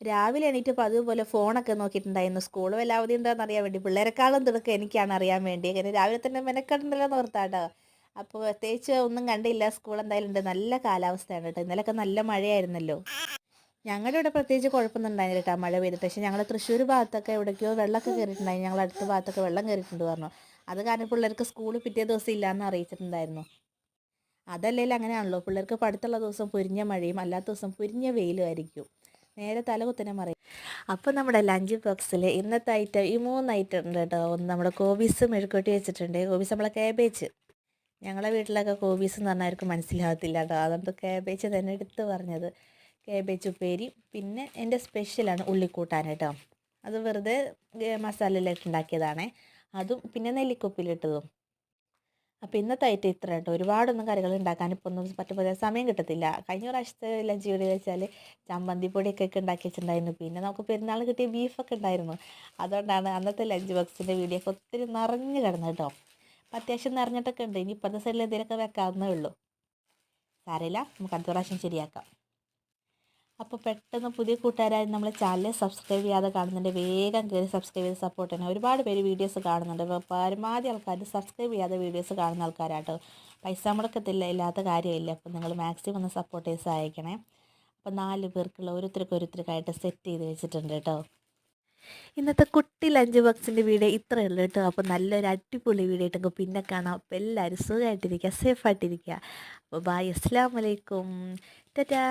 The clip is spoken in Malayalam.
രാവിലെ എണീറ്റപ്പോൾ അതുപോലെ ഫോണൊക്കെ നോക്കിയിട്ടുണ്ടായിരുന്നു. സ്കൂൾ വല്ല അവധി ഉണ്ടോയെന്ന് അറിയാൻ വേണ്ടി. പിള്ളേരെക്കാളും തിടുക്കം എനിക്കാണ് അറിയാൻ വേണ്ടി. അങ്ങനെ രാവിലെ തന്നെ മെനക്കെടണ്ടല്ലോ എന്ന് ഓർത്താട്ടോ. അപ്പോൾ പ്രത്യേകിച്ച് ഒന്നും കണ്ടില്ല. സ്കൂൾ എന്തായാലും ഉണ്ട്. നല്ല കാലാവസ്ഥയാണ് കേട്ടോ. ഇന്നലെയൊക്കെ നല്ല മഴയായിരുന്നല്ലോ. ഞങ്ങളുടെ ഇവിടെ പ്രത്യേകിച്ച് കുഴപ്പമൊന്നും ഉണ്ടായിരുന്നില്ല കേട്ടോ മഴ പെയ്തിട്ട്. പക്ഷേ ഞങ്ങൾ തൃശ്ശൂർ ഭാഗത്തൊക്കെ എവിടേക്കോ വെള്ളമൊക്കെ കയറിയിട്ടുണ്ടായി. ഞങ്ങൾ അടുത്ത ഭാഗത്തൊക്കെ വെള്ളം കയറിയിട്ടുണ്ട് പറഞ്ഞു. അത് കാരണം പിള്ളേർക്ക് സ്കൂൾ പിറ്റേ ദിവസം ഇല്ലയെന്ന് അറിയിച്ചിട്ടുണ്ടായിരുന്നു. അതല്ലെങ്കിൽ അങ്ങനെയാണല്ലോ, പിള്ളേർക്ക് പഠിത്തമുള്ള ദിവസം പൊരിഞ്ഞ മഴയും അല്ലാത്ത ദിവസം പൊരിഞ്ഞ വെയിലും ആയിരിക്കും. നേരെ തലകുത്തനെ മറിയും. അപ്പോൾ നമ്മുടെ ലഞ്ച് ബോക്സിൽ ഇന്നത്തെ ഐറ്റം ഈ 3 ഐറ്റം ഉണ്ട് കേട്ടോ. ഒന്ന് നമ്മുടെ കോബീസ് മെഴുക്കുവരട്ടി വെച്ചിട്ടുണ്ട്. കോബീസ് നമ്മളെ കാബേജ്. ഞങ്ങളെ വീട്ടിലൊക്കെ കോബീസ് എന്ന് പറഞ്ഞാൽ ആർക്കും മനസ്സിലാകത്തില്ല കേട്ടോ. അതുകൊണ്ട് കാബേജ് തന്നെ എടുത്ത് പറഞ്ഞത്. കാബേജ് ഉപ്പേരി. പിന്നെ എൻ്റെ സ്പെഷ്യലാണ് ഉള്ളിക്കൂട്ടാൻ കേട്ടോ. അത് വെറുതെ മസാലയിലിട്ട് ഉണ്ടാക്കിയതാണേ. അതും പിന്നെ നെല്ലിക്കുപ്പിലിട്ടതും. അപ്പോൾ ഇന്നത്തെ ഐറ്റം ഇത്ര കേട്ടോ. ഒരുപാടൊന്നും കറികൾ ഉണ്ടാക്കാൻ ഇപ്പോൾ ഒന്നും പറ്റുമ്പോൾ സമയം കിട്ടത്തില്ല. കഴിഞ്ഞ പ്രാവശ്യത്തെ ലഞ്ച് വീഡിയോ വെച്ചാൽ ചമ്മന്തി പൊടിയൊക്കെ ഉണ്ടാക്കി വെച്ചിട്ടുണ്ടായിരുന്നു. പിന്നെ നമുക്ക് പെരുന്നാൾ കിട്ടിയ ബീഫൊക്കെ ഉണ്ടായിരുന്നു. അതുകൊണ്ടാണ് അന്നത്തെ ലഞ്ച് ബോക്സിൻ്റെ വീഡിയോ ഒക്കെ ഒത്തിരി നിറഞ്ഞു കിടന്നു കേട്ടോ. അപ്പം അത്യാവശ്യം നിറഞ്ഞിട്ടൊക്കെ ഉണ്ട്. ഇനി ഇപ്പോഴത്തെ സൈഡിൽ എന്തെങ്കിലുമൊക്കെ വെക്കാവുന്നേ ഉള്ളൂ. സാരമില്ല, നമുക്ക് അടുത്ത പ്രാവശ്യം ശരിയാക്കാം. അപ്പോൾ പെട്ടെന്ന് പുതിയ കൂട്ടുകാരായി നമ്മളെ ചാനൽ സബ്സ്ക്രൈബ് ചെയ്യാതെ കാണുന്നുണ്ട്, വേഗം കയറി സബ്സ്ക്രൈബ് ചെയ്ത് സപ്പോർട്ട് ചെയ്യണം. ഒരുപാട് പേര് വീഡിയോസ് കാണുന്നുണ്ട്. അപ്പോൾ പരമാവധി ആൾക്കാർ സബ്സ്ക്രൈബ് ചെയ്യാതെ വീഡിയോസ് കാണുന്ന ആൾക്കാരാട്ടോ. പൈസ മുടക്കത്തില്ല, ഇല്ലാത്ത കാര്യമില്ല. അപ്പോൾ നിങ്ങൾ മാക്സിമം ഒന്ന് സപ്പോർട്ട് ചെയ്ത് സഹായിക്കണേ. അപ്പോൾ 4 പേർക്കുള്ള ഓരോരുത്തർക്കായിട്ട് സെറ്റ് ചെയ്ത് വെച്ചിട്ടുണ്ട് കേട്ടോ. ഇന്നത്തെ കുട്ടി ലഞ്ച് ബോക്സിൻ്റെ വീഡിയോ ഇത്രയേ ഉള്ളൂ കേട്ടോ. അപ്പോൾ നല്ലൊരു അടിപൊളി വീഡിയോ ആയിട്ടൊക്കെ പിന്നെ കാണാം. അപ്പോൾ എല്ലാവരും സുഖമായിട്ടിരിക്കുക, സേഫായിട്ടിരിക്കുക. അപ്പോൾ ബായ്, അസ്സലാമു അലൈക്കും, ടാറ്റാ.